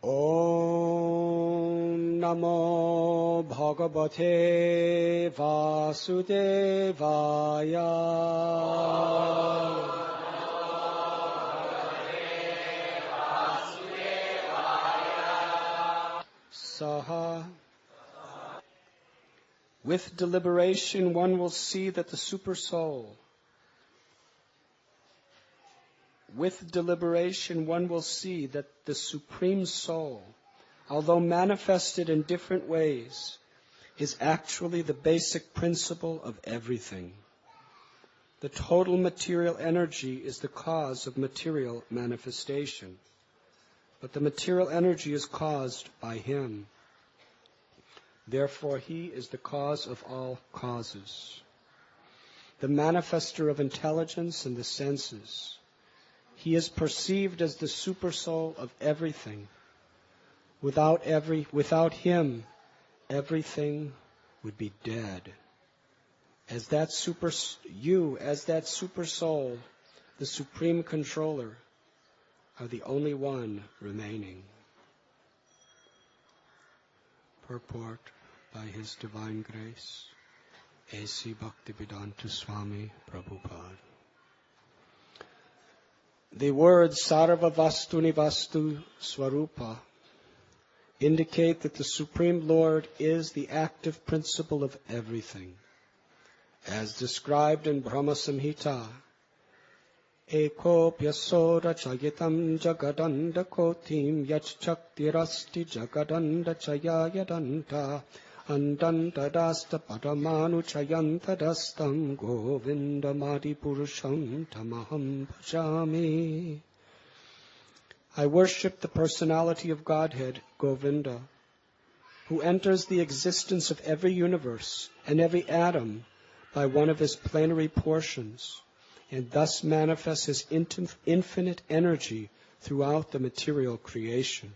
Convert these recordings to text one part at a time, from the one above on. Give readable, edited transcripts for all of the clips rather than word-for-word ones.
Om Namo Bhagavate Vasudevaya. Saha. With deliberation, one will see that the Supersoul. With deliberation, one will see that the Supreme Soul, although manifested in different ways, is actually the basic principle of everything. The total material energy is the cause of material manifestation, but the material energy is caused by Him. Therefore, He is the cause of all causes, the manifester of intelligence and the senses. He is perceived as the Supersoul of everything. Without Him, everything would be dead. As that Supersoul, the Supreme Controller, are the only one remaining. Purport by His Divine Grace, A.C. Bhaktivedanta Swami Prabhupada. The words Sarva Vastuni Vastu Swarupa indicate that the Supreme Lord is the active principle of everything. As described in Brahma Samhita, Eko Pyasoda Chayatam Jagadanda Kotim Yachaktirasti Jagadanda Chayayadanta Andanta Dasta Padamanu Chayanta Dastam Govinda Madi Purusham Tamaham Bhajami. I worship the personality of Godhead, Govinda, who enters the existence of every universe and every atom by one of his plenary portions, and thus manifests his infinite energy throughout the material creation.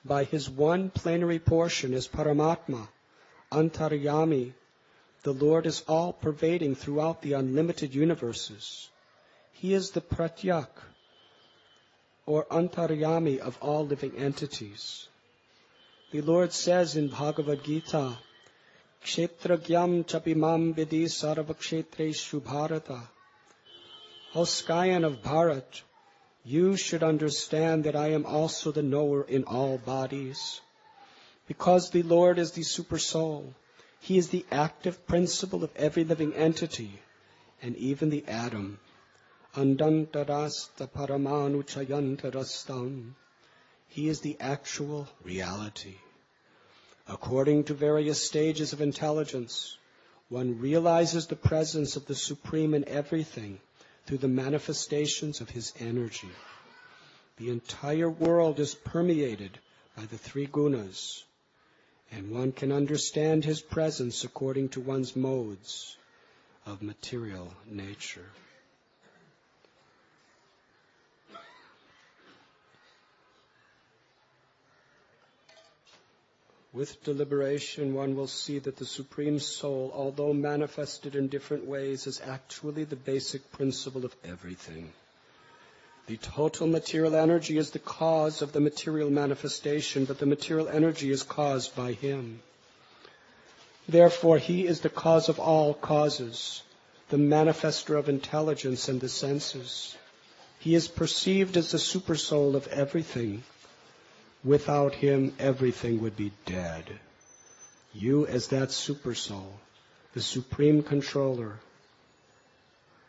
By his one plenary portion as Paramatma, Antaryami, the Lord is all-pervading throughout the unlimited universes. He is the Pratyak, or Antaryami of all living entities. The Lord says in Bhagavad Gita, Kshetragyam chapimam vidi sarvakshetreshu bharata. O Skyan of Bharat, you should understand that I am also the knower in all bodies. Because the Lord is the Supersoul, He is the active principle of every living entity, and even the atom. Andantarasta paramanu chayantarastam. He is the actual reality. According to various stages of intelligence, one realizes the presence of the Supreme in everything through the manifestations of His energy. The entire world is permeated by the three gunas, and one can understand His presence according to one's modes of material nature. With deliberation, one will see that the Supreme Soul, although manifested in different ways, is actually the basic principle of everything. The total material energy is the cause of the material manifestation, but the material energy is caused by Him. Therefore, He is the cause of all causes, the manifester of intelligence and the senses. He is perceived as the Supersoul of everything. Without Him, everything would be dead. You, as that Supersoul, the Supreme Controller,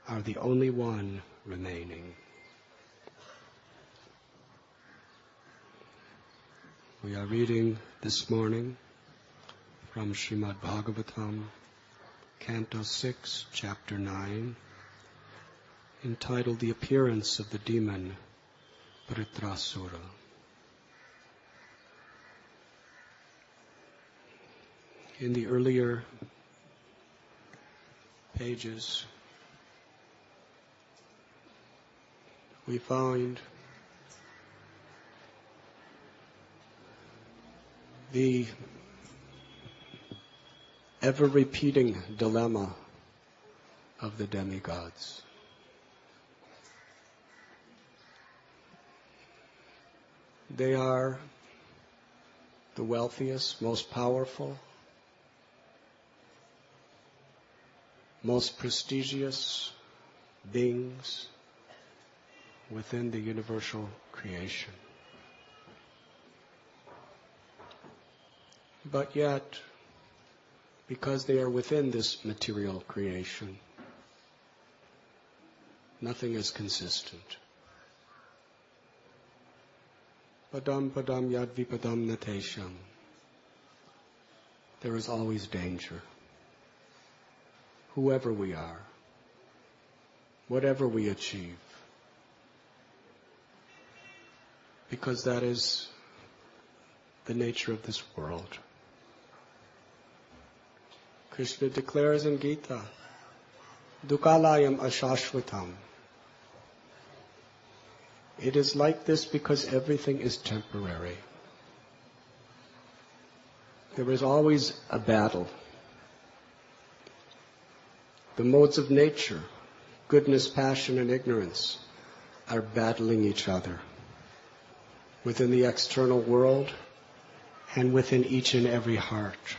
are the only one remaining. We are reading this morning from Srimad Bhagavatam, Canto 6, Chapter 9, entitled The Appearance of the Demon Vritrasura. In the earlier pages, we find the ever-repeating dilemma of the demigods. They are the wealthiest, most powerful, most prestigious beings within the universal creation. But yet, because they are within this material creation, nothing is consistent. Padam padam yad vipadam natesham. There is always danger. Whoever we are, whatever we achieve, because that is the nature of this world. Krishna declares in Gita, Dukalayam ashashvatam. It is like this because everything is temporary. There is always a battle. The modes of nature, goodness, passion, and ignorance, are battling each other within the external world and within each and every heart.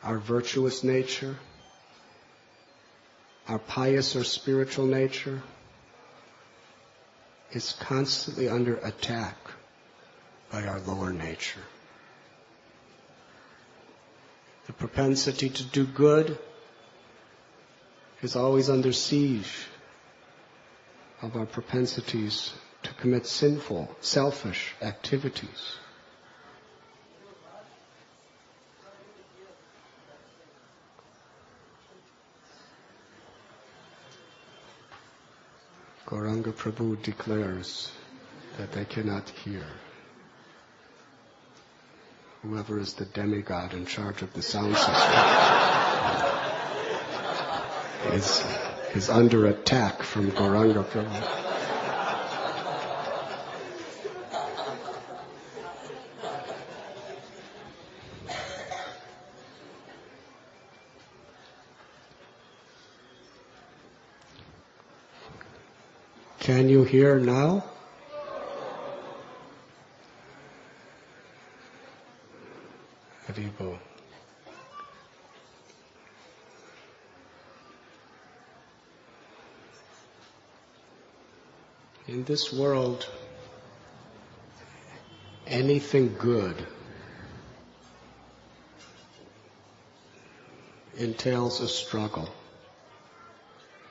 Our virtuous nature, our pious or spiritual nature is constantly under attack by our lower nature. The propensity to do good is always under siege of our propensities to commit sinful, selfish activities. Gauranga Prabhu declares that they cannot hear. Whoever is the demigod in charge of the sound system is under attack from Gauranga Prabhu. Can you hear now? Haribo. In this world, anything good entails a struggle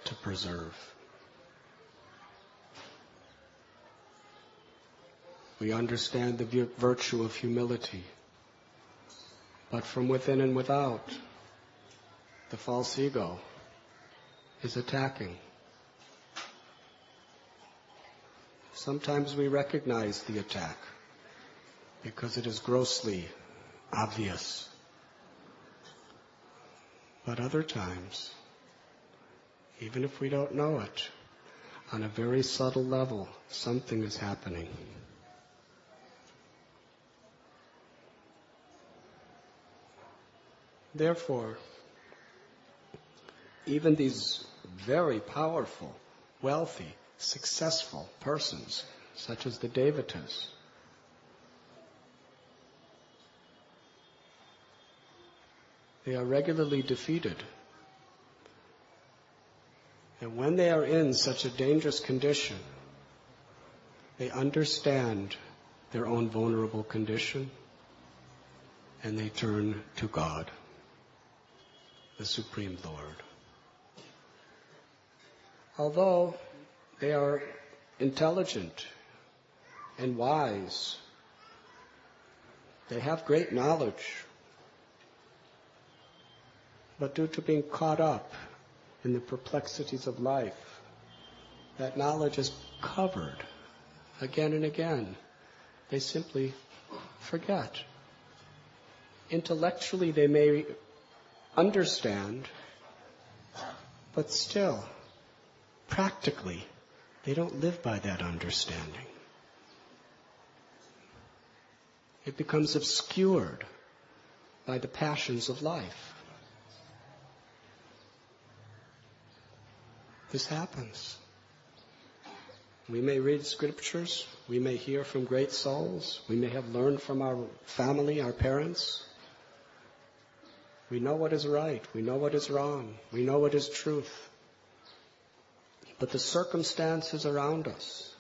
to preserve. We understand the virtue of humility, but from within and without, the false ego is attacking. Sometimes we recognize the attack because it is grossly obvious. But other times, even if we don't know it, on a very subtle level, something is happening. Therefore, even these very powerful, wealthy, successful persons, such as the Devatas, they are regularly defeated. And when they are in such a dangerous condition, they understand their own vulnerable condition and they turn to God, the Supreme Lord. Although they are intelligent and wise, they have great knowledge, but due to being caught up in the perplexities of life, that knowledge is covered again and again. They simply forget. Intellectually they may understand, but still, practically, they don't live by that understanding. It becomes obscured by the passions of life. This happens. We may read scriptures, we may hear from great souls, we may have learned from our family, our parents. We know what is right, we know what is wrong, we know what is truth. But the circumstances around us,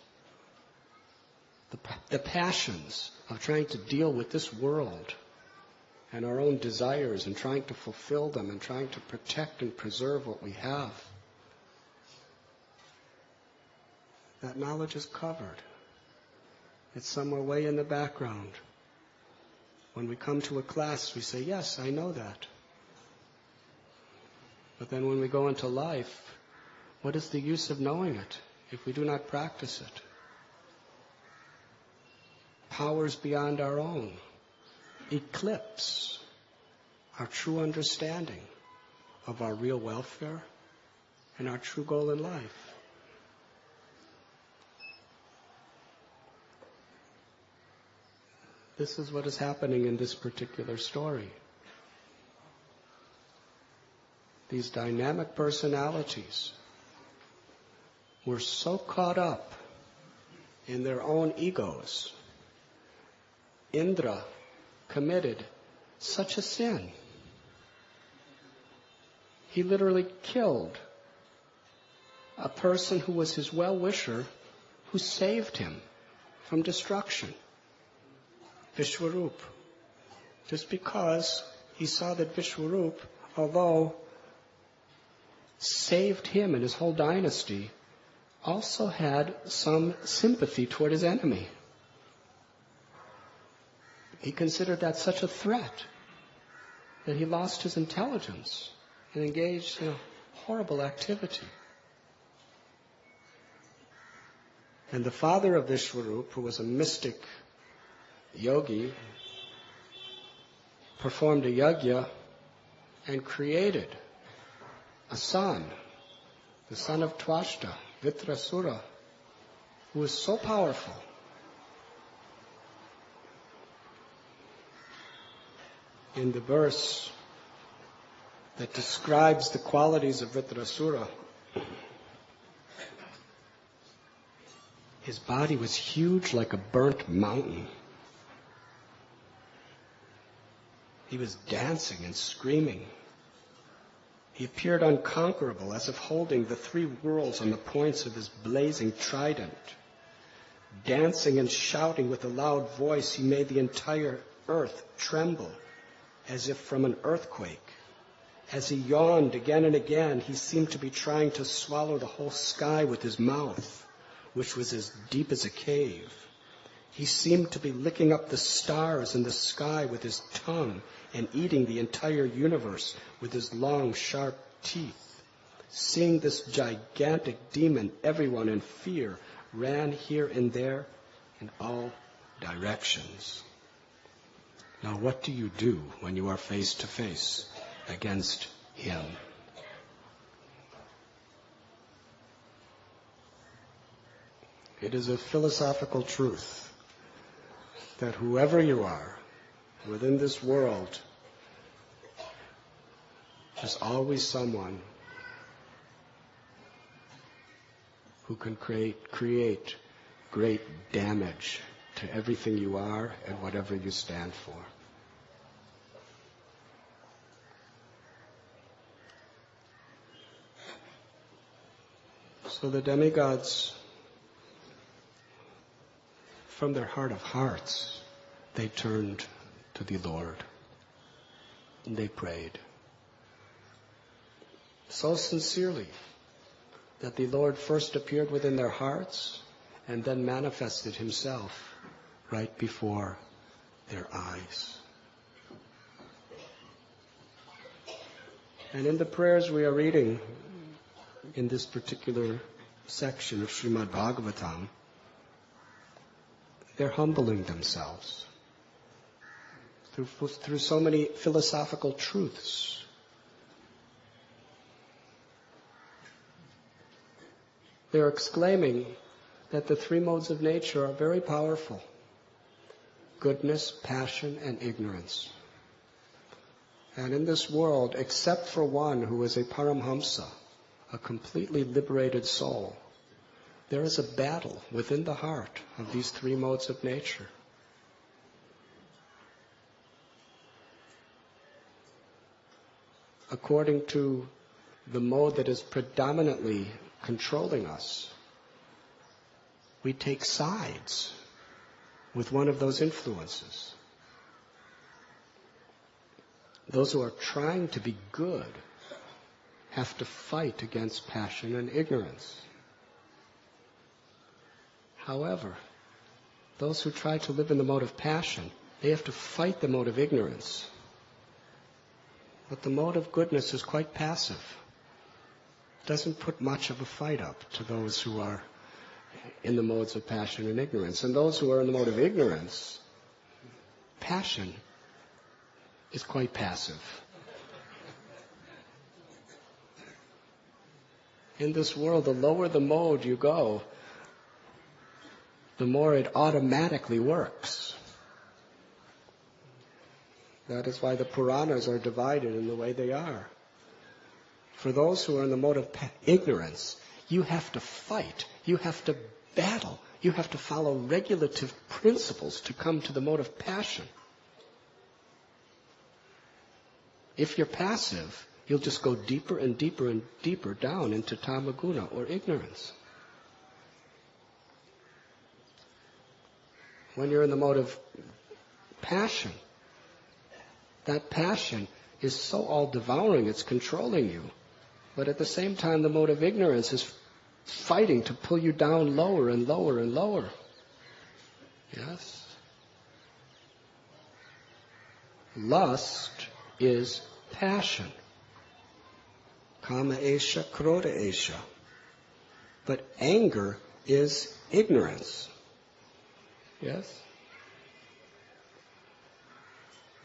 the passions of trying to deal with this world and our own desires and trying to fulfill them and trying to protect and preserve what we have, that knowledge is covered. It's somewhere way in the background. When we come to a class, we say, yes, I know that. But then when we go into life, what is the use of knowing it if we do not practice it? Powers beyond our own eclipse our true understanding of our real welfare and our true goal in life. This is what is happening in this particular story. These dynamic personalities were so caught up in their own egos. Indra committed such a sin. He literally killed a person who was his well-wisher, who saved him from destruction. Vishwarup. Just because he saw that Vishwarup, although saved him and his whole dynasty, also had some sympathy toward his enemy. He considered that such a threat that he lost his intelligence and engaged in a horrible activity. And the father of Vishwarup, who was a mystic yogi, performed a yajna and created a son, the son of Twashta, Vitrasura, who was so powerful in the verse that describes the qualities of Vitrasura. His body was huge like a burnt mountain. He was dancing and screaming. He appeared unconquerable, as if holding the three worlds on the points of his blazing trident. Dancing and shouting with a loud voice, he made the entire earth tremble, as if from an earthquake. As he yawned again and again, he seemed to be trying to swallow the whole sky with his mouth, which was as deep as a cave. He seemed to be licking up the stars in the sky with his tongue and eating the entire universe with his long, sharp teeth. Seeing this gigantic demon, everyone in fear ran here and there in all directions. Now, what do you do when you are face to face against him? It is a philosophical truth that whoever you are within this world, there's always someone who can create great damage to everything you are and whatever you stand for. So the demigods, from their heart of hearts, they turned to the Lord and they prayed so sincerely that the Lord first appeared within their hearts and then manifested himself right before their eyes. And in the prayers we are reading in this particular section of Srimad Bhagavatam, they're humbling themselves through so many philosophical truths. They're exclaiming that the three modes of nature are very powerful: goodness, passion, and ignorance. And in this world, except for one who is a Paramhamsa, a completely liberated soul, there is a battle within the heart of these three modes of nature. According to the mode that is predominantly controlling us, we take sides with one of those influences. Those who are trying to be good have to fight against passion and ignorance. However, those who try to live in the mode of passion, they have to fight the mode of ignorance. But the mode of goodness is quite passive. It doesn't put much of a fight up to those who are in the modes of passion and ignorance. And those who are in the mode of ignorance, passion is quite passive. In this world, the lower the mode you go, the more it automatically works. That is why the Puranas are divided in the way they are. For those who are in the mode of ignorance, you have to fight, you have to battle, you have to follow regulative principles to come to the mode of passion. If you're passive, you'll just go deeper and deeper and deeper down into tamaguna, or ignorance. When you're in the mode of passion, that passion is so all-devouring, it's controlling you. But at the same time, the mode of ignorance is fighting to pull you down lower and lower and lower. Yes? Lust is passion. Kama esha, krodha esha. But anger is ignorance. Yes?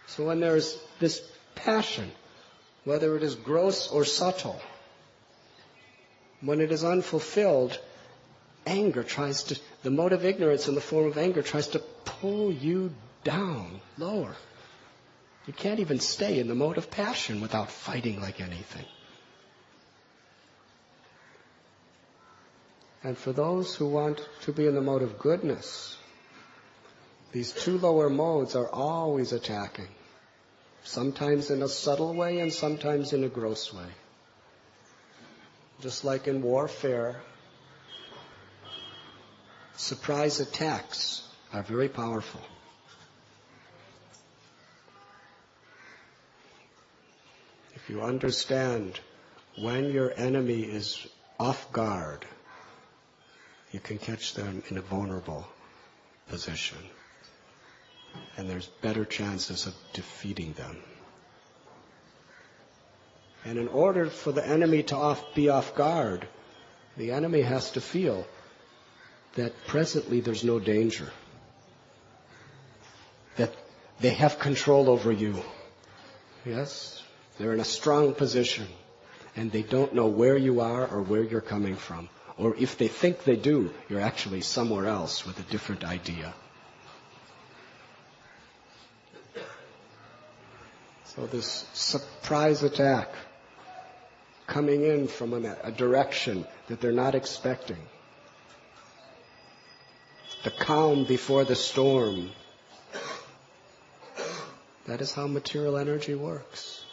So when there is this passion, whether it is gross or subtle, when it is unfulfilled, the mode of ignorance in the form of anger tries to pull you down lower. You can't even stay in the mode of passion without fighting like anything. And for those who want to be in the mode of goodness, these two lower modes are always attacking. Sometimes in a subtle way and sometimes in a gross way. Just like in warfare, surprise attacks are very powerful. If you understand when your enemy is off guard, you can catch them in a vulnerable position. And there's better chances of defeating them. And in order for the enemy to be off guard, the enemy has to feel that presently there's no danger. That they have control over you. Yes? They're in a strong position. And they don't know where you are or where you're coming from. Or if they think they do, you're actually somewhere else with a different idea. So this surprise attack coming in from a direction that they're not expecting. The calm before the storm. That is how material energy works.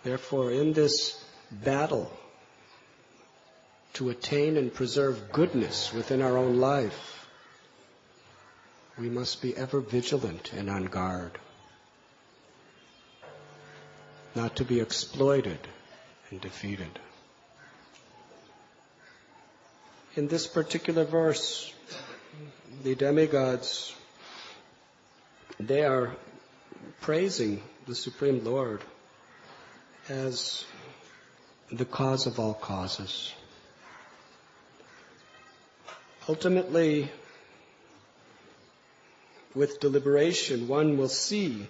Therefore, in this battle to attain and preserve goodness within our own life, we must be ever vigilant and on guard, not to be exploited and defeated. In this particular verse, the demigods, they are praising the Supreme Lord as the cause of all causes. Ultimately, with deliberation, one will see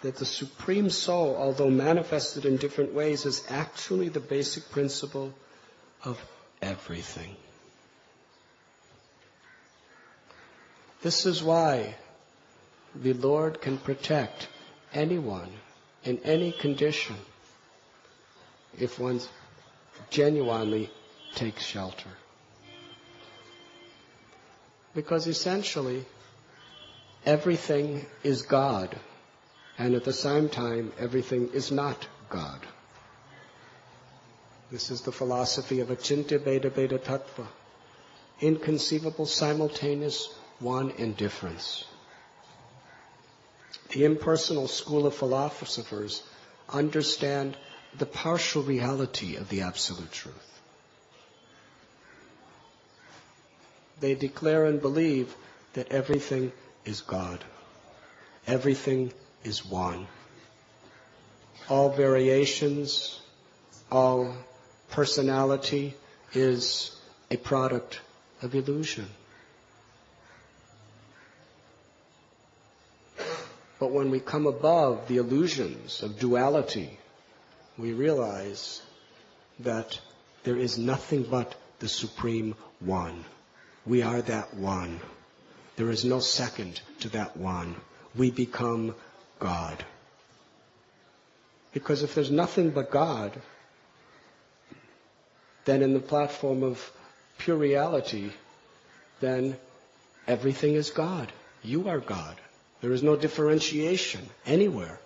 that the Supreme Soul, although manifested in different ways, is actually the basic principle of everything. This is why the Lord can protect anyone in any condition if one genuinely takes shelter. Because essentially, everything is God, and at the same time, everything is not God. This is the philosophy of Achintya Bheda Bheda Tattva, inconceivable, simultaneous, one indifference. The impersonal school of philosophers understand the partial reality of the Absolute Truth. They declare and believe that everything is God. Everything is one. All variations, all personality is a product of illusion. But when we come above the illusions of duality, we realize that there is nothing but the Supreme One. We are that one. There is no second to that one. We become God. Because if there's nothing but God, then in the platform of pure reality, then everything is God. You are God. There is no differentiation anywhere.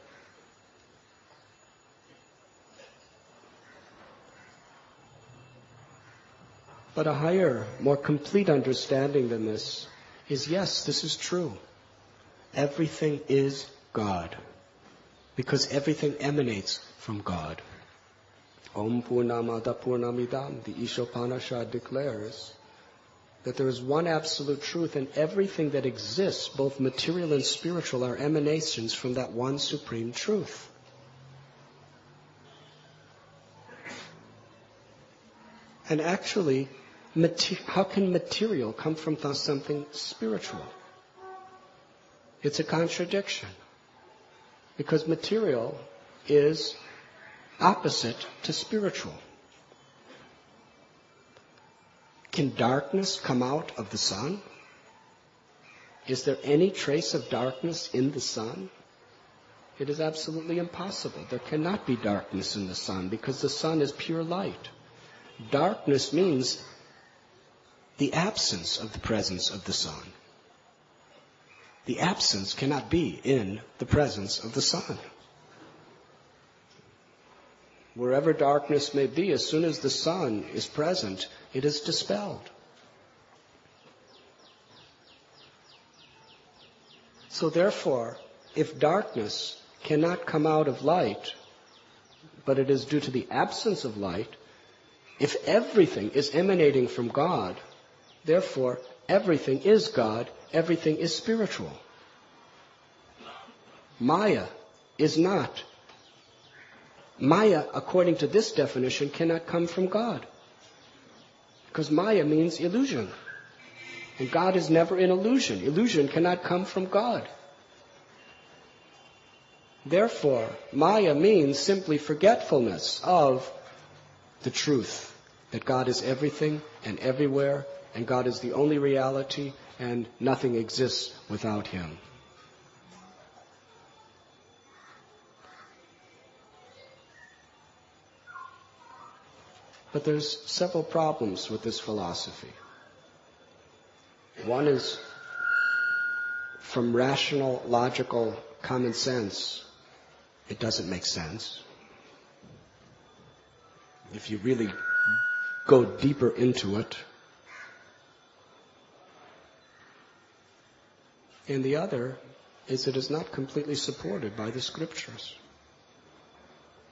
But a higher, more complete understanding than this is, yes, this is true. Everything is God, because everything emanates from God. Om Purnamada Purnamidam, the Ishopanishad declares that there is one absolute truth, and everything that exists, both material and spiritual, are emanations from that one supreme truth. And actually, how can material come from something spiritual? It's a contradiction. Because material is opposite to spiritual. Can darkness come out of the sun? Is there any trace of darkness in the sun? It is absolutely impossible. There cannot be darkness in the sun because the sun is pure light. Darkness means the absence of the presence of the sun. The absence cannot be in the presence of the sun. Wherever darkness may be, as soon as the sun is present, it is dispelled. So therefore, if darkness cannot come out of light, but it is due to the absence of light, if everything is emanating from God, therefore everything is God, everything is spiritual. Maya is not. Maya, according to this definition, cannot come from God. Because Maya means illusion. And God is never in illusion. Illusion cannot come from God. Therefore, Maya means simply forgetfulness of the truth, that God is everything and everywhere, and God is the only reality, and nothing exists without Him. But there's several problems with this philosophy. One is, from rational, logical, common sense, it doesn't make sense. If you really go deeper into it. And the other is it is not completely supported by the scriptures.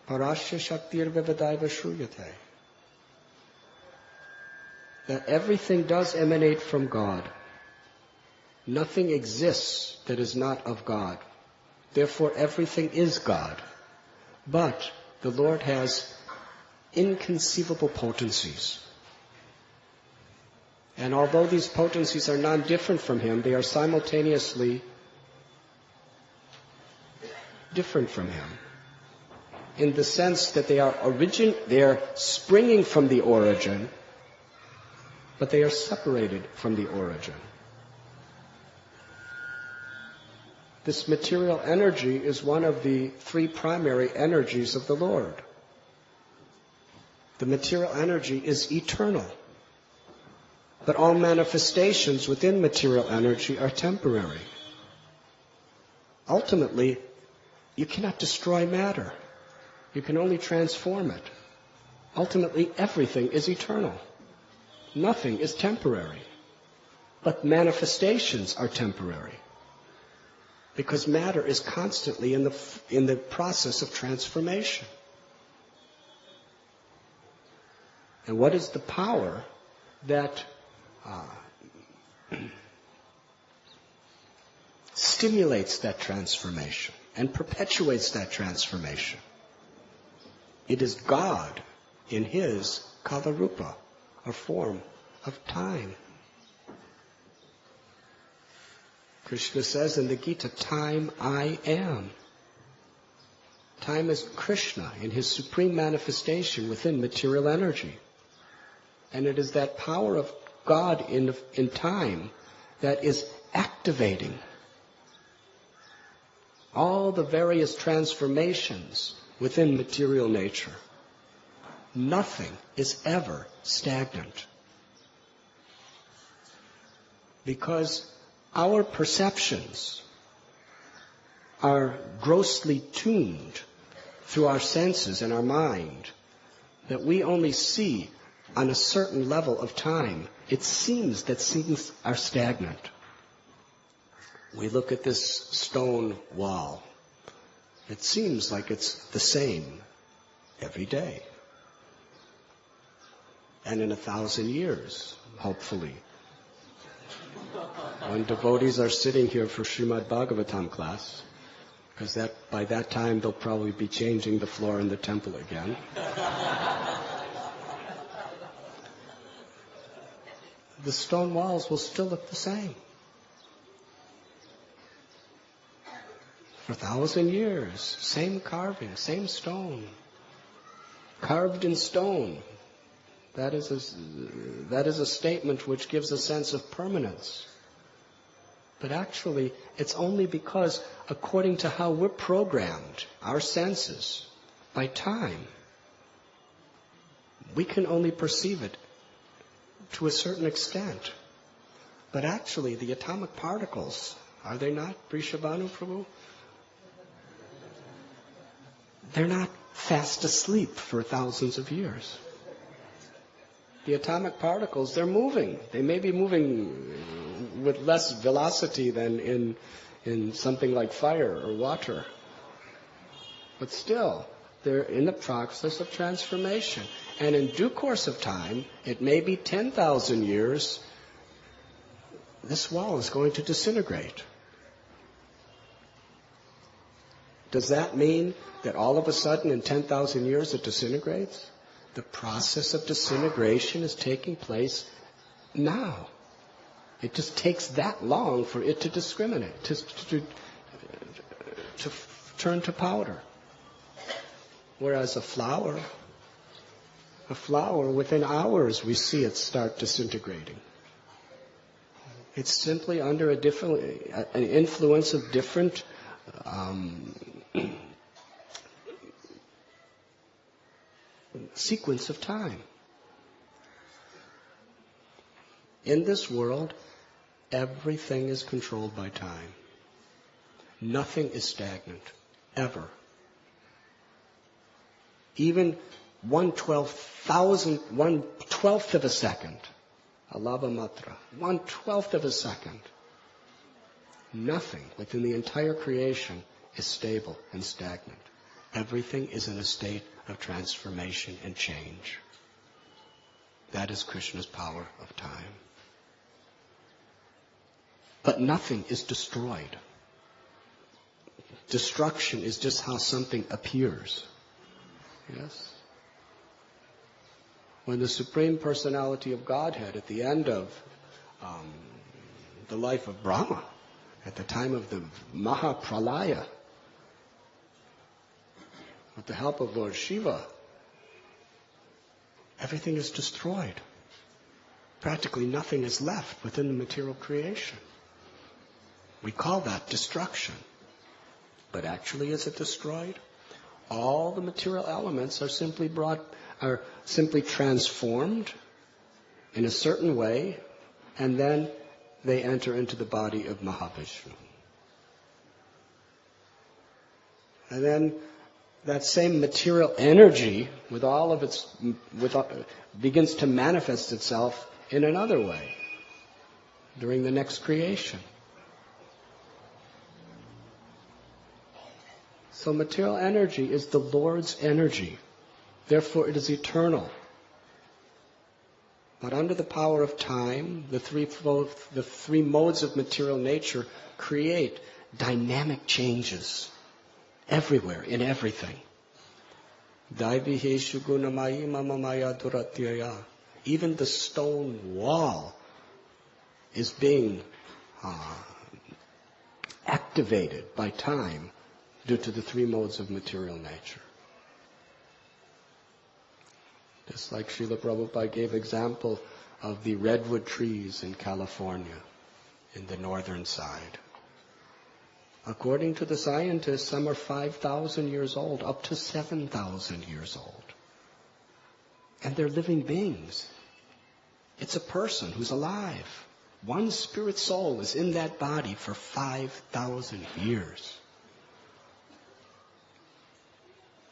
Parasya shaktir vivadaiva shruyate. That everything does emanate from God. Nothing exists that is not of God. Therefore, everything is God. But the Lord has inconceivable potencies. And although these potencies are non-different from Him, they are simultaneously different from Him. In the sense that they are springing from the origin, but they are separated from the origin. This material energy is one of the three primary energies of the Lord. The material energy is eternal. But all manifestations within material energy are temporary. Ultimately, you cannot destroy matter. You can only transform it. Ultimately, everything is eternal. Nothing is temporary. But manifestations are temporary. Because matter is constantly in the process of transformation. And what is the power that stimulates that transformation and perpetuates that transformation? It is God in His Kalarupa, or form of time. Krishna says in the Gita, time I am. Time is Krishna in His supreme manifestation within material energy. And it is that power of God in time that is activating all the various transformations within material nature. Nothing is ever stagnant. Because our perceptions are grossly tuned through our senses and our mind, that we only see on a certain level of time. It seems that things are stagnant. We look at this stone wall. It seems like it's the same every day. And in 1,000 years, hopefully, when devotees are sitting here for Srimad Bhagavatam class, because by that time they'll probably be changing the floor in the temple again. The stone walls will still look the same. For 1,000 years, same carving, same stone, carved in stone. That is a statement which gives a sense of permanence. But actually, it's only because, according to how we're programmed, our senses, by time, we can only perceive it to a certain extent. But actually, the atomic particles, are they not, Vrishabhanu Prabhu? They're not fast asleep for thousands of years. The atomic particles, they're moving. They may be moving with less velocity than in something like fire or water. But still, they're in the process of transformation. And in due course of time, it may be 10,000 years, this wall is going to disintegrate. Does that mean that all of a sudden in 10,000 years it disintegrates? The process of disintegration is taking place now. It just takes that long for it to discriminate, to turn to powder. Whereas a flower, within hours we see it start disintegrating. It's simply under an influence of different sequence of time. In this world, everything is controlled by time. Nothing is stagnant, ever. Even 1/12th of a second, alava matra, 1/12th of a second. Nothing within the entire creation is stable and stagnant. Everything is in a state of transformation and change. That is Krishna's power of time. But nothing is destroyed. Destruction is just how something appears. Yes? When the Supreme Personality of Godhead, at the end of the life of Brahma, at the time of the Mahapralaya, with the help of Lord Shiva, everything is destroyed. Practically nothing is left within the material creation. We call that destruction. But actually, is it destroyed? All the material elements are simply brought are simply transformed in a certain way, and then they enter into the body of Mahavishnu. And then that same material energy, with all of its, begins to manifest itself in another way during the next creation. So material energy is the Lord's energy. Therefore it is eternal. But under the power of time, the three modes of material nature create dynamic changes everywhere, in everything. Even the stone wall is being activated by time due to the three modes of material nature. Just like Srila Prabhupada gave example of the redwood trees in California, in the northern side. According to the scientists, some are 5,000 years old, up to 7,000 years old. And they're living beings. It's a person who's alive. One spirit soul is in that body for 5,000 years.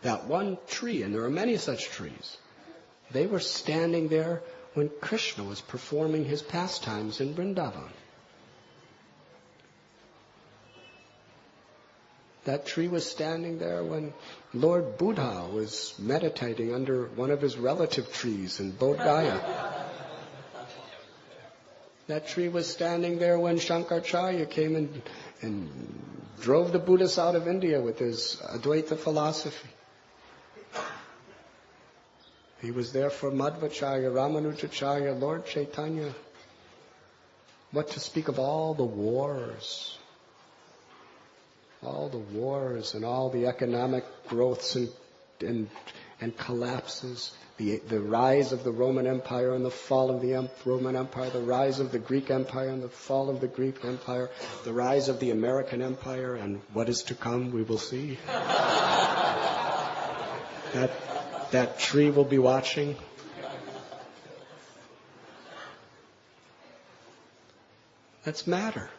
That one tree, and there are many such trees, they were standing there when Krishna was performing his pastimes in Vrindavan. That tree was standing there when Lord Buddha was meditating under one of his relative trees in Bodh Gaya. That tree was standing there when Shankaracharya came and drove the Buddhists out of India with his Advaita philosophy. He was there for Madhvacharya, Ramanujacharya, Lord Chaitanya. What to speak of all the wars. All the wars and all the economic growths and collapses. The rise of the Roman Empire and the fall of the Roman Empire. The rise of the Greek Empire and the fall of the Greek Empire. The rise of the American Empire, and what is to come we will see. That tree will be watching. That's matter.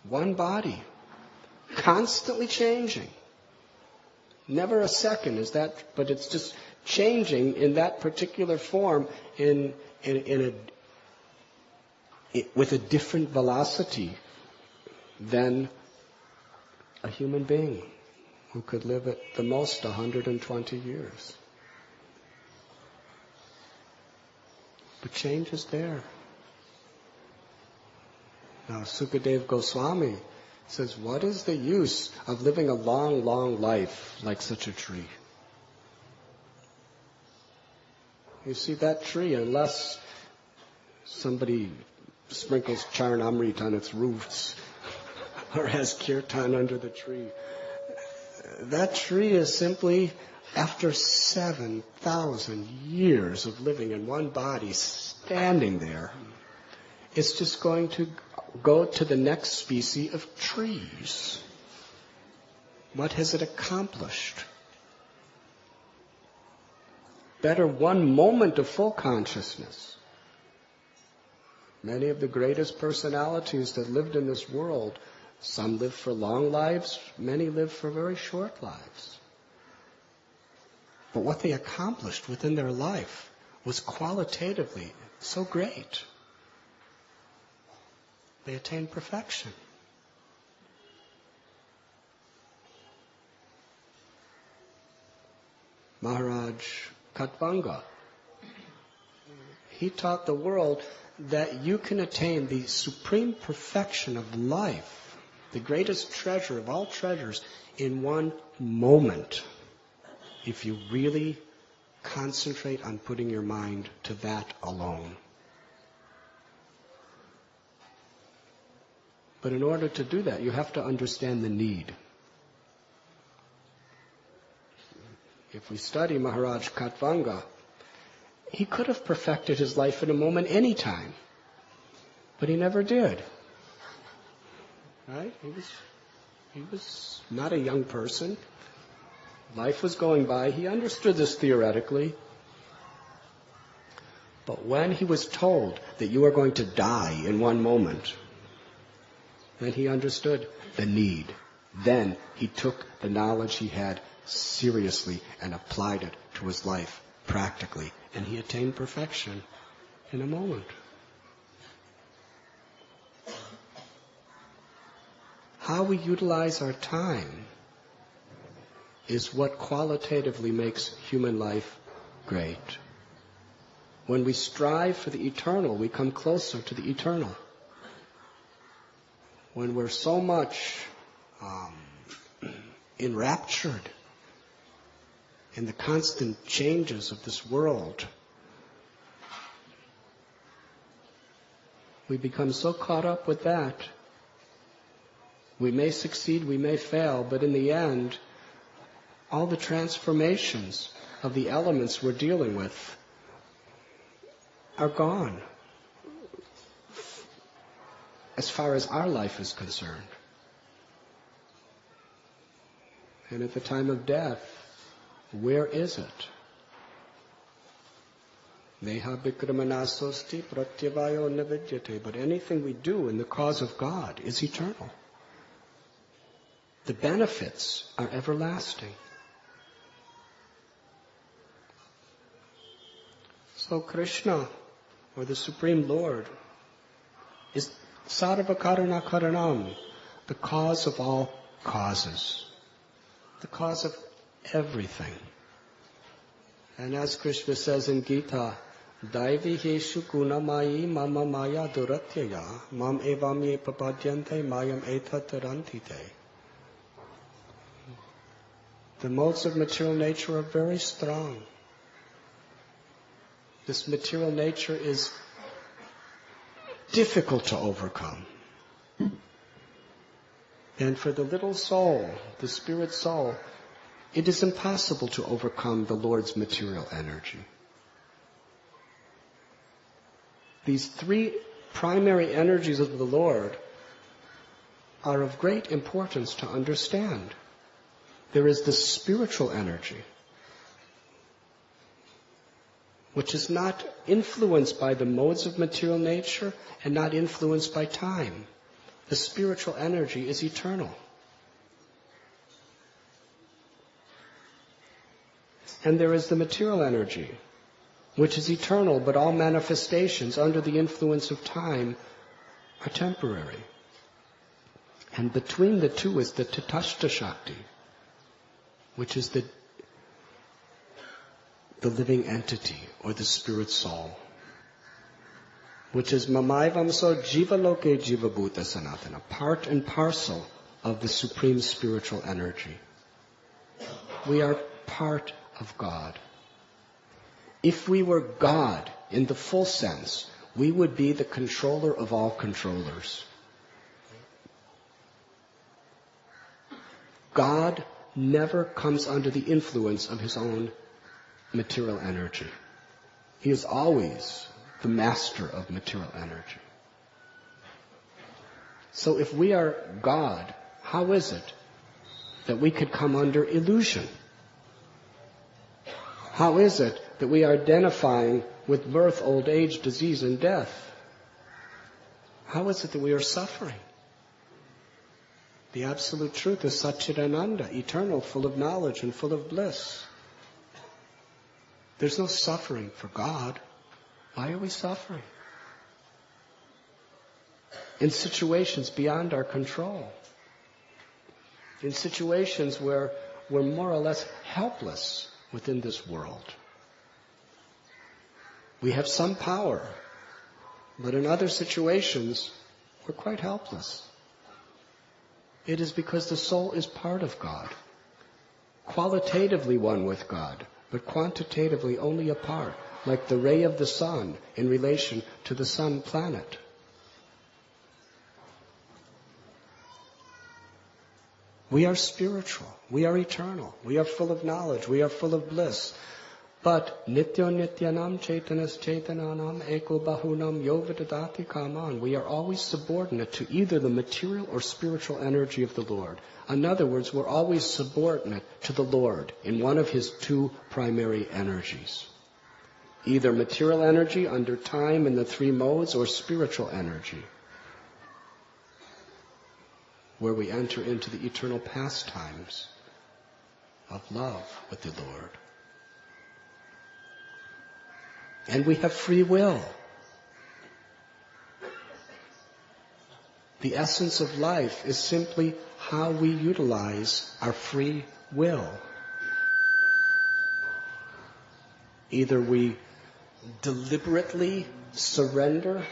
One body. Constantly changing. Never a second is that, but it's just changing in that particular form with a different velocity than a human being who could live at the most 120 years. But change is there. Now Sukadeva Goswami says, what is the use of living a long, long life like such a tree? You see, that tree, unless somebody sprinkles Charnamrit on its roots or has kirtan under the tree, that tree is simply, after 7,000 years of living in one body, standing there, it's just going to go to the next species of trees. What has it accomplished? Better one moment of full consciousness. Many of the greatest personalities that lived in this world, some lived for long lives, many lived for very short lives. But what they accomplished within their life was qualitatively so great. They attained perfection. Maharaj Katvanga, he taught the world that you can attain the supreme perfection of life, the greatest treasure of all treasures, in one moment, if you really concentrate on putting your mind to that alone. But in order to do that, you have to understand the need. If we study Maharaj Katvanga, he could have perfected his life in a moment any time, but he never did. Right? He was not a young person. Life was going by. He understood this theoretically. But when he was told that you are going to die in one moment, then he understood the need. Then he took the knowledge he had seriously and applied it to his life practically. And he attained perfection in a moment. How we utilize our time is what qualitatively makes human life great. When we strive for the eternal, we come closer to the eternal. When we're so much enraptured in the constant changes of this world, we become so caught up with that. We may succeed, we may fail, but in the end, all the transformations of the elements we're dealing with are gone as far as our life is concerned. And at the time of death, where is it? Neha bikramanasosti pratyavayo navidyate. But anything we do in the cause of God is eternal. The benefits are everlasting. So Krishna, or the Supreme Lord, is sarva karana karanam, the cause of all causes, the cause of everything. And as Krishna says in Gita, Daivi heshu gunamayi mama maya duratyaya mam evam ye papadyante mayam etattarantite. The modes of material nature are very strong. This material nature is difficult to overcome. And for the little soul, the spirit soul, it is impossible to overcome the Lord's material energy. These three primary energies of the Lord are of great importance to understand. There is the spiritual energy, which is not influenced by the modes of material nature and not influenced by time. The spiritual energy is eternal. And there is the material energy, which is eternal, but all manifestations under the influence of time are temporary. And between the two is the Tatashta Shakti, which is the living entity, or the spirit soul, which is Mamaivamso Jiva Loke Jiva Bhuta Sanatana, part and parcel of the supreme spiritual energy. We are part of God. If we were God in the full sense, we would be the controller of all controllers. God never comes under the influence of his own material energy. He is always the master of material energy. So if we are God, how is it that we could come under illusion? How is it that we are identifying with birth, old age, disease, and death? How is it that we are suffering? The absolute truth is Satchidananda, eternal, full of knowledge and full of bliss. There's no suffering for God. Why are we suffering? In situations beyond our control. In situations where we're more or less helpless within this world. We have some power, but in other situations, we're quite helpless. It is because the soul is part of God, qualitatively one with God, but quantitatively only a part, like the ray of the sun in relation to the sun planet. We are spiritual, we are eternal, we are full of knowledge, we are full of bliss. But nityo nityanam chaitanas chaitananam eko bahunam yovidadati kaman. We are always subordinate to either the material or spiritual energy of the Lord. In other words, we're always subordinate to the Lord in one of his two primary energies. either material energy under time in the three modes or spiritual energy, where we enter into the eternal pastimes of love with the Lord. And we have free will. The essence of life is simply how we utilize our free will. Either we deliberately surrender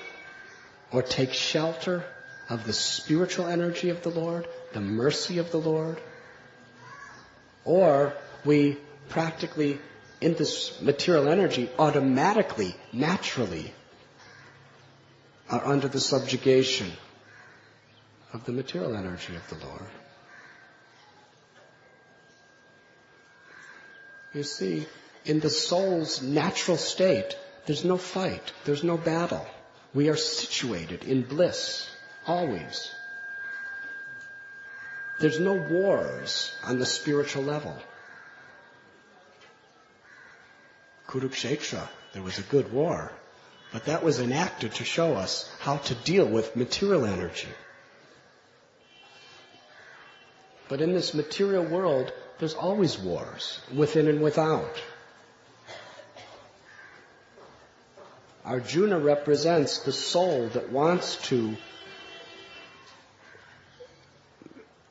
or take shelter of the spiritual energy of the Lord, the mercy of the Lord, or we practically, in this material energy, automatically, naturally, are under the subjugation of the material energy of the Lord. You see, in the soul's natural state, there's no fight, there's no battle. We are situated in bliss, always. There's no wars on the spiritual level. Kurukshetra, there was a good war, but that was enacted to show us how to deal with material energy. But in this material world, there's always wars, within and without. Arjuna represents the soul that wants to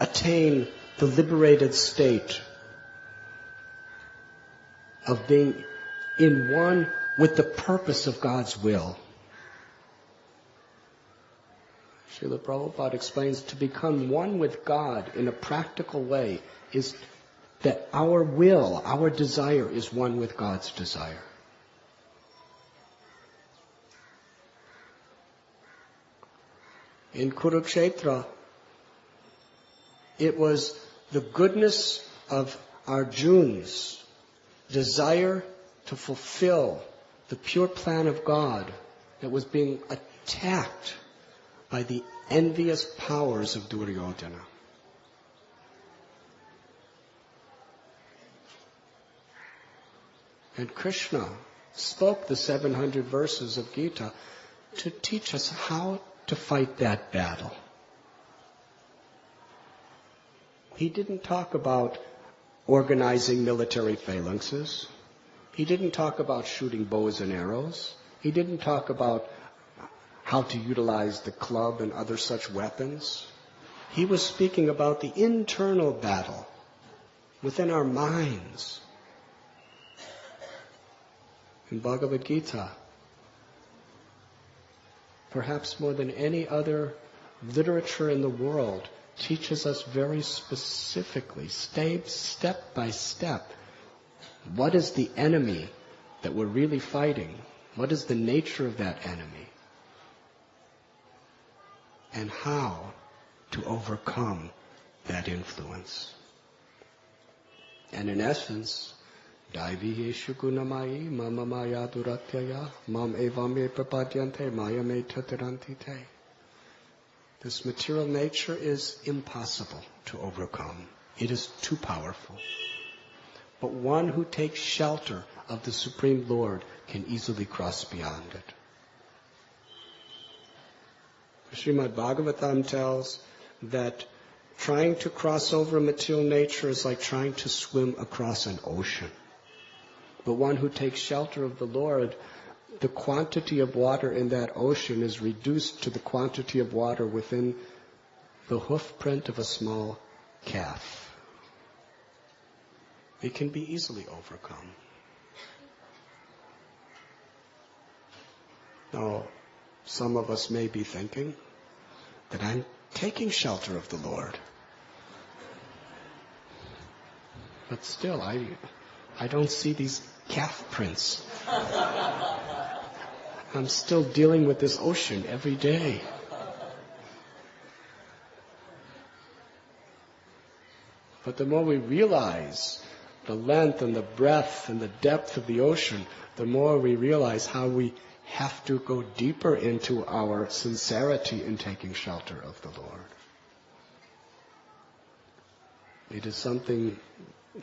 attain the liberated state of being in one with the purpose of God's will. Srila Prabhupada explains, to become one with God in a practical way is that our will, our desire is one with God's desire. In Kurukshetra, it was the goodness of Arjuna's desire to fulfill the pure plan of God that was being attacked by the envious powers of Duryodhana. And Krishna spoke the 700 verses of Gita to teach us how to fight that battle. He didn't talk about organizing military phalanxes. He didn't talk about shooting bows and arrows. He didn't talk about how to utilize the club and other such weapons. He was speaking about the internal battle within our minds. In Bhagavad Gita, perhaps more than any other literature in the world, teaches us very specifically, step by step, what is the enemy that we're really fighting? What is the nature of that enemy? And how to overcome that influence. And in essence, Daivihi gunamayi mama maya duratyaya mam evame prapadyante maya me tatarantite. This material nature is impossible to overcome. It is too powerful. But one who takes shelter of the Supreme Lord can easily cross beyond it. Srimad Bhagavatam tells that trying to cross over material nature is like trying to swim across an ocean. But one who takes shelter of the Lord, the quantity of water in that ocean is reduced to the quantity of water within the hoof print of a small calf. It can be easily overcome. Now, some of us may be thinking that I'm taking shelter of the Lord. But still, I don't see these calf prints. I'm still dealing with this ocean every day. But the more we realize the length and the breadth and the depth of the ocean, the more we realize how we have to go deeper into our sincerity in taking shelter of the Lord. It is something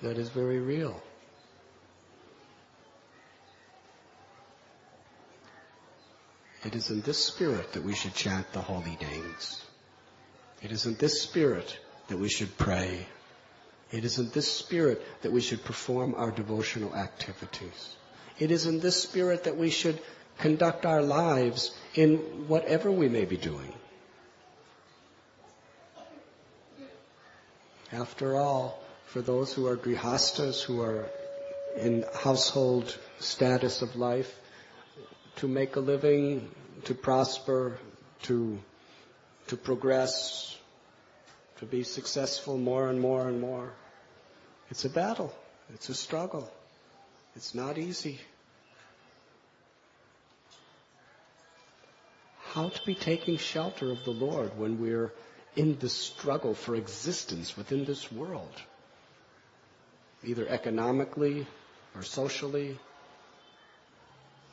that is very real. It is in this spirit that we should chant the holy names. It is in this spirit that we should pray. It is in this spirit that we should perform our devotional activities. It is in this spirit that we should conduct our lives in whatever we may be doing. After all, for those who are grihastas, who are in household status of life, to make a living, to prosper, to progress, to be successful more and more and more, it's a battle. It's a struggle. It's not easy. How to be taking shelter of the Lord when we're in the struggle for existence within this world, either economically or socially,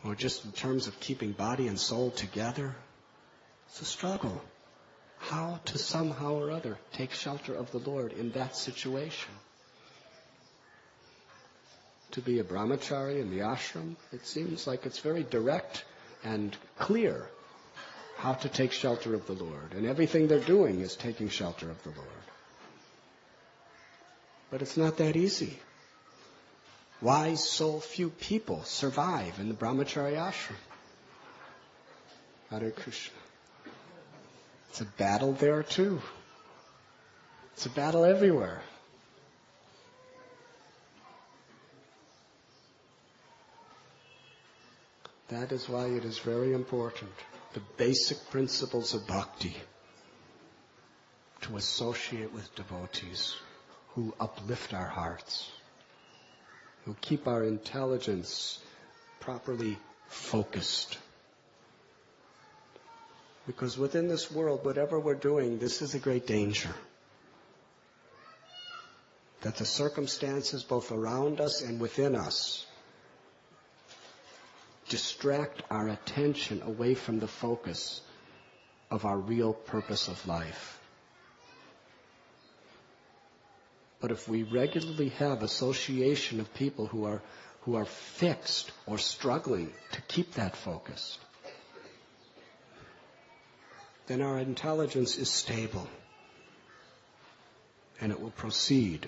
or just in terms of keeping body and soul together. It's a struggle. How to somehow or other take shelter of the Lord in that situation. To be a brahmachari in the ashram, it seems like it's very direct and clear how to take shelter of the Lord. And everything they're doing is taking shelter of the Lord. But it's not that easy. Why so few people survive in the brahmachari ashram? Hare Krishna. It's a battle there too. It's a battle everywhere. That is why it is very important, the basic principles of bhakti, to associate with devotees who uplift our hearts, who keep our intelligence properly focused. Because within this world, whatever we're doing, this is a great danger. That the circumstances both around us and within us distract our attention away from the focus of our real purpose of life. But if we regularly have association of people who are fixed or struggling to keep that focused, then our intelligence is stable and it will proceed.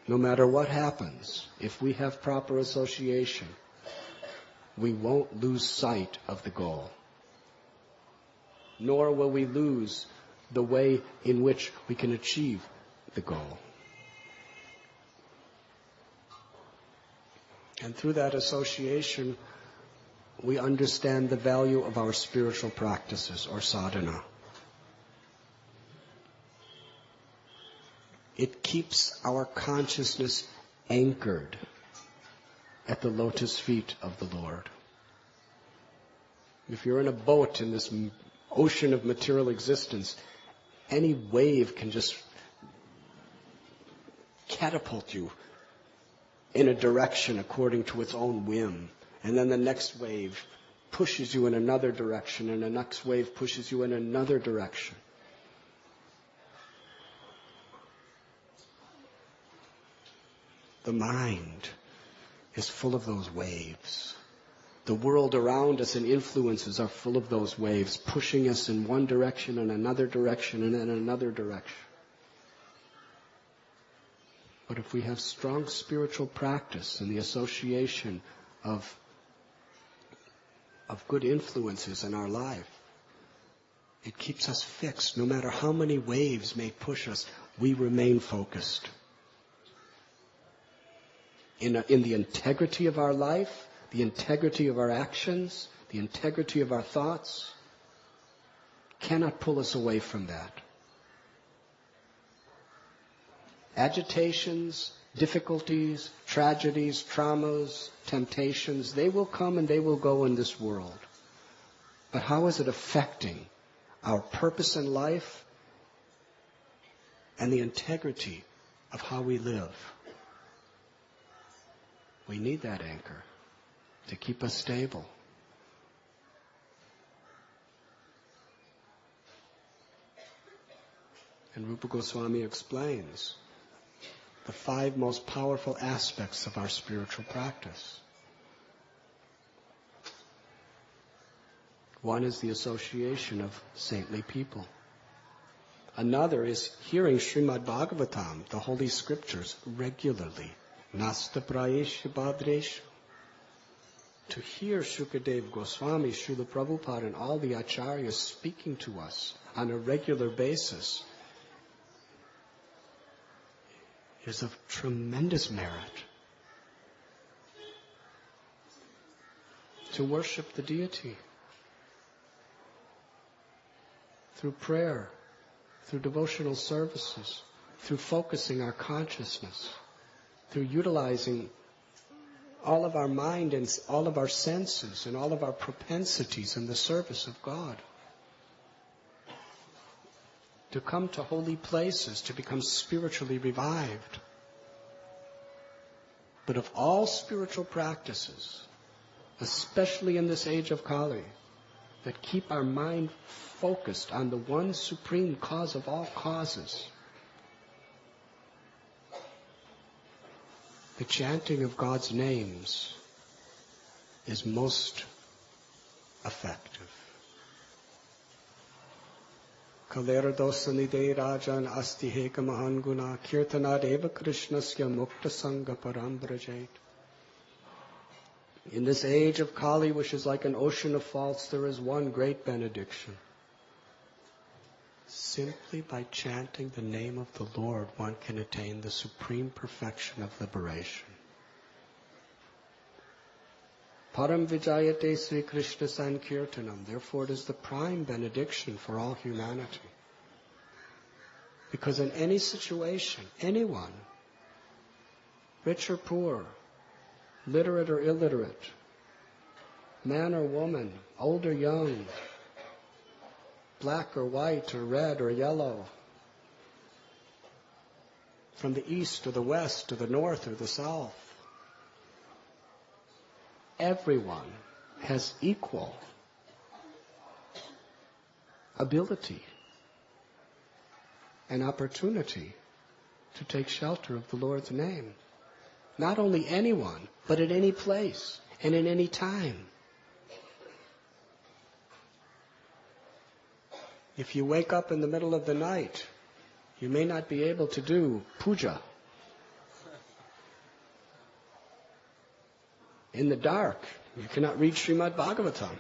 No matter what happens, if we have proper association, we won't lose sight of the goal. Nor will we lose the way in which we can achieve the goal. And through that association, we understand the value of our spiritual practices or sadhana. It keeps our consciousness anchored at the lotus feet of the Lord. If you're in a boat in this ocean of material existence, any wave can just catapult you in a direction according to its own whim. And then the next wave pushes you in another direction, and the next wave pushes you in another direction. The mind is full of those waves. The world around us and influences are full of those waves, pushing us in one direction and another direction and in another direction. But if we have strong spiritual practice and the association of good influences in our life, it keeps us fixed. No matter how many waves may push us, we remain focused. In the integrity of our life, the integrity of our actions, the integrity of our thoughts, cannot pull us away from that. Agitations, difficulties, tragedies, traumas, temptations, they will come and they will go in this world. But how is it affecting our purpose in life and the integrity of how we live? We need that anchor to keep us stable. And Rupa Goswami explains the 5 most powerful aspects of our spiritual practice. One is the association of saintly people. Another is hearing Srimad Bhagavatam, the Holy Scriptures, regularly. Nasta prayeshu bhadreshu. To hear Shukadev Goswami, Srila Prabhupada, and all the acharyas speaking to us on a regular basis is of tremendous merit. To worship the deity through prayer, through devotional services, through focusing our consciousness, through utilizing all of our mind and all of our senses and all of our propensities in the service of God. To come to holy places, to become spiritually revived. But of all spiritual practices, especially in this age of Kali, that keep our mind focused on the one supreme cause of all causes, the chanting of God's names is most effective. Kalera dosanide rajan asti heka mahanguna kirtanad eva krishnasya mukta sangha parambrajait. In this age of Kali, which is like an ocean of faults, there is one great benediction. Simply by chanting the name of the Lord, one can attain the supreme perfection of liberation. Param vijayate Sri Krishna Sankirtanam. Therefore, it is the prime benediction for all humanity. Because in any situation, anyone, rich or poor, literate or illiterate, man or woman, old or young, black or white or red or yellow, from the east or the west or the north or the south, everyone has equal ability and opportunity to take shelter of the Lord's name. Not only anyone, but at any place and in any time. If you wake up in the middle of the night, you may not be able to do puja. In the dark, you cannot read Srimad Bhagavatam.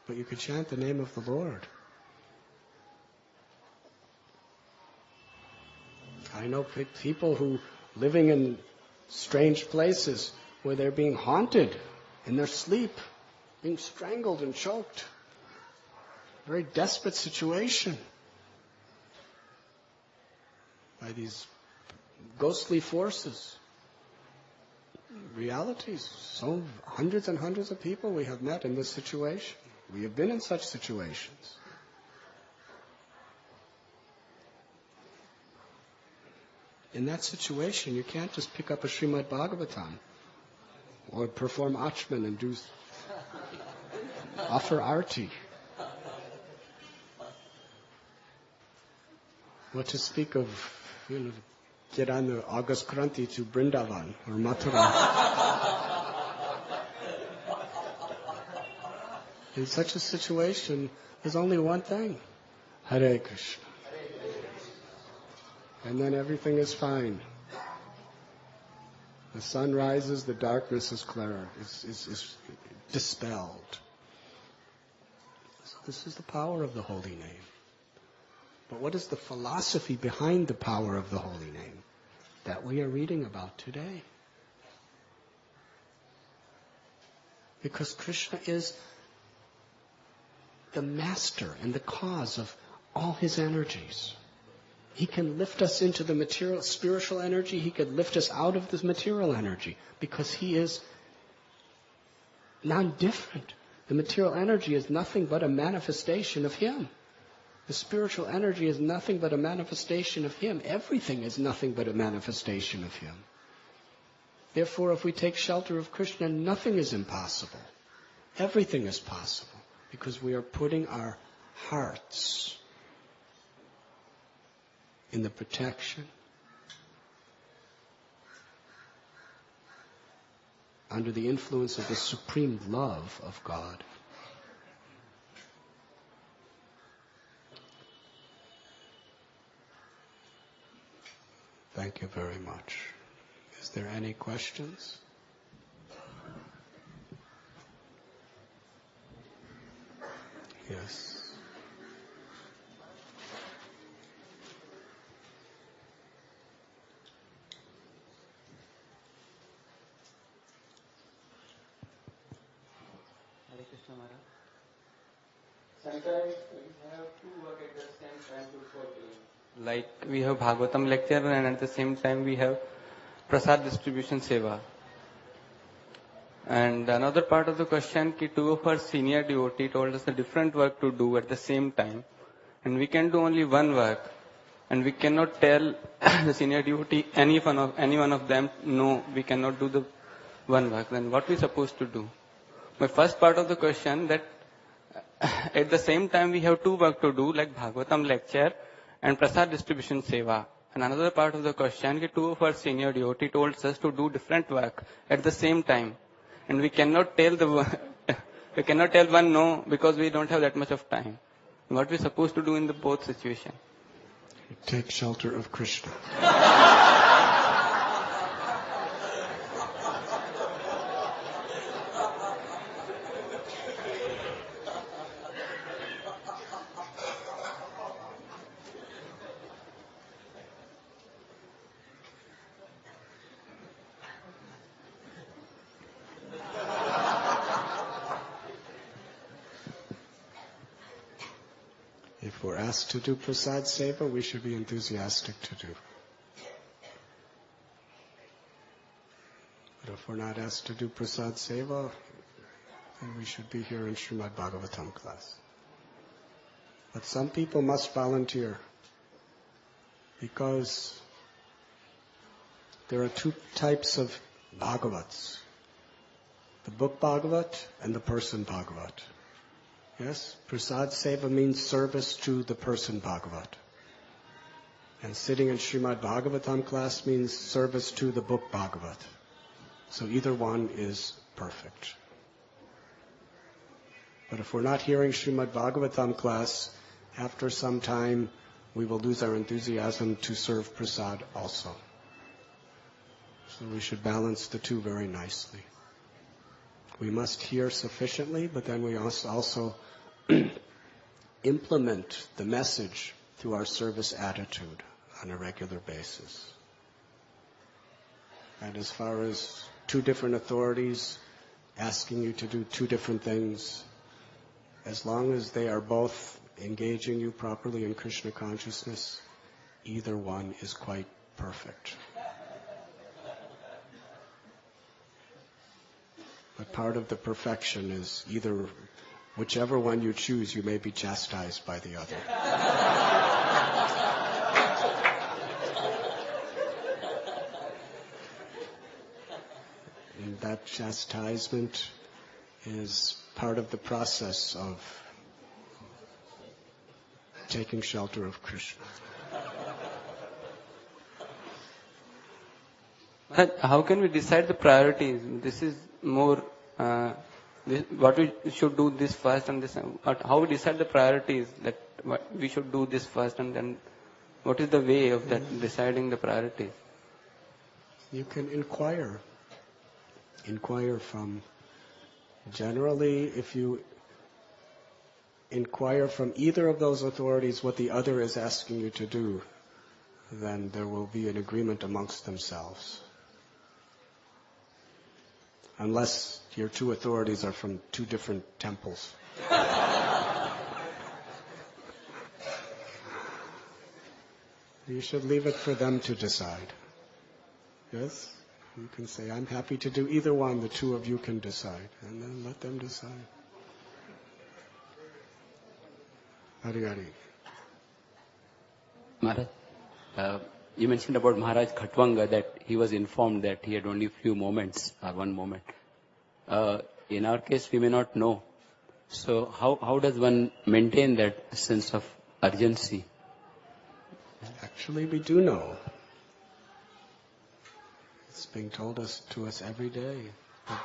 But you could chant the name of the Lord. I know people who living in strange places where they're being haunted in their sleep, being strangled and choked. Very desperate situation by these ghostly forces. Realities. So hundreds and hundreds of people we have met in this situation. We have been in such situations. In that situation, you can't just pick up a Srimad Bhagavatam or perform Achman and offer arti. What to speak of, get on the August Kranti to Vrindavan or Mathura. In such a situation, there's only one thing. Hare Krishna. And then everything is fine. The sun rises, the darkness is clear, is dispelled. So this is the power of the holy name. But what is the philosophy behind the power of the holy name? That we are reading about today. Because Krishna is the master and the cause of all his energies. He can lift us into the material, spiritual energy. He can lift us out of this material energy because he is non-different. The material energy is nothing but a manifestation of him. The spiritual energy is nothing but a manifestation of him. Everything is nothing but a manifestation of him. Therefore, if we take shelter of Krishna, nothing is impossible. Everything is possible because we are putting our hearts in the protection under the influence of the supreme love of God. Thank you very much. Is there any questions? Yes. Hare Krishna Maharaj. Sometimes we have to work at the same time to fulfill. Like we have Bhagavatam lecture and at the same time we have Prasad distribution seva. And another part of the question, two of our senior devotee told us a different work to do at the same time. And we can do only one work. And we cannot tell the senior devotee, any one of them, no, we cannot do the one work. Then what we supposed to do? My first part of the question, that at the same time we have two work to do, like Bhagavatam lecture and Prasad distribution seva. And another part of the question, two of our senior devotee told us to do different work at the same time. And we cannot tell we cannot tell one no because we don't have that much of time. What we supposed to do in the both situation? Take shelter of Krishna. If we're asked to do prasad seva, we should be enthusiastic to do. But if we're not asked to do prasad seva, then we should be here in Srimad Bhagavatam class. But some people must volunteer, because there are two types of Bhagavats: the book Bhagavat and the person Bhagavat. Yes, Prasad Seva means service to the person Bhagavat. And sitting in Srimad Bhagavatam class means service to the book Bhagavat. So either one is perfect. But if we're not hearing Srimad Bhagavatam class, after some time we will lose our enthusiasm to serve Prasad also. So we should balance the two very nicely. We must hear sufficiently, but then we must also implement the message through our service attitude on a regular basis. And as far as two different authorities asking you to do two different things, as long as they are both engaging you properly in Krishna consciousness, either one is quite perfect. But part of the perfection is either, whichever one you choose, you may be chastised by the other. And that chastisement is part of the process of taking shelter of Krishna. How can we decide the priorities? This is more what we should do this first and this. How we decide the priorities, that what we should do this first and then what is the way of that deciding the priorities? You can inquire from, generally if you inquire from either of those authorities what the other is asking you to do, then there will be an agreement amongst themselves. Unless your two authorities are from two different temples. You should leave it for them to decide. Yes? You can say, I'm happy to do either one, the two of you can decide. And then let them decide. Hari Hari. Maharaj, you mentioned about Maharaj Khatwanga, that he was informed that he had only few moments or one moment. In our case, we may not know. So how does one maintain that sense of urgency? Actually, we do know. It's being told to us every day. But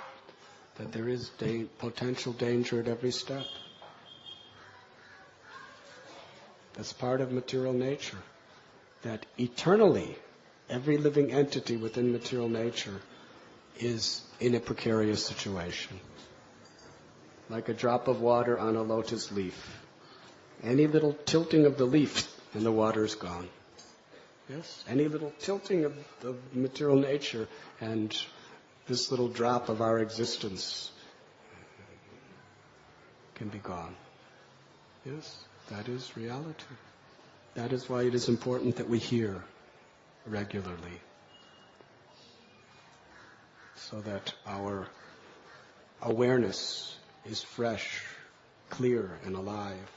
that there is potential danger at every step. That's part of material nature. That eternally, every living entity within material nature is in a precarious situation. Like a drop of water on a lotus leaf. Any little tilting of the leaf and the water is gone. Yes? Any little tilting of the material nature and this little drop of our existence can be gone. Yes? That is reality. That is why it is important that we hear regularly, so that our awareness is fresh, clear, and alive.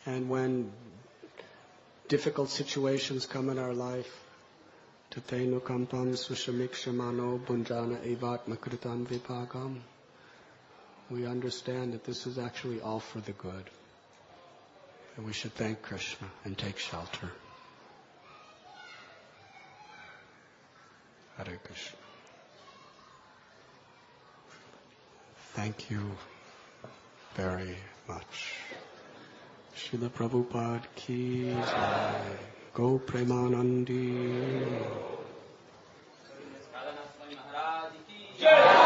And when difficult situations come in our life, tatenu kampam sushamikshemano bunjana evatma kritam vipagam, we understand that this is actually all for the good. And we should thank Krishna and take shelter. Hare Krishna. Thank you very much. Srila Prabhupada ki jai. Go Premanandi. Radhanath Swami Maharaj ki jai.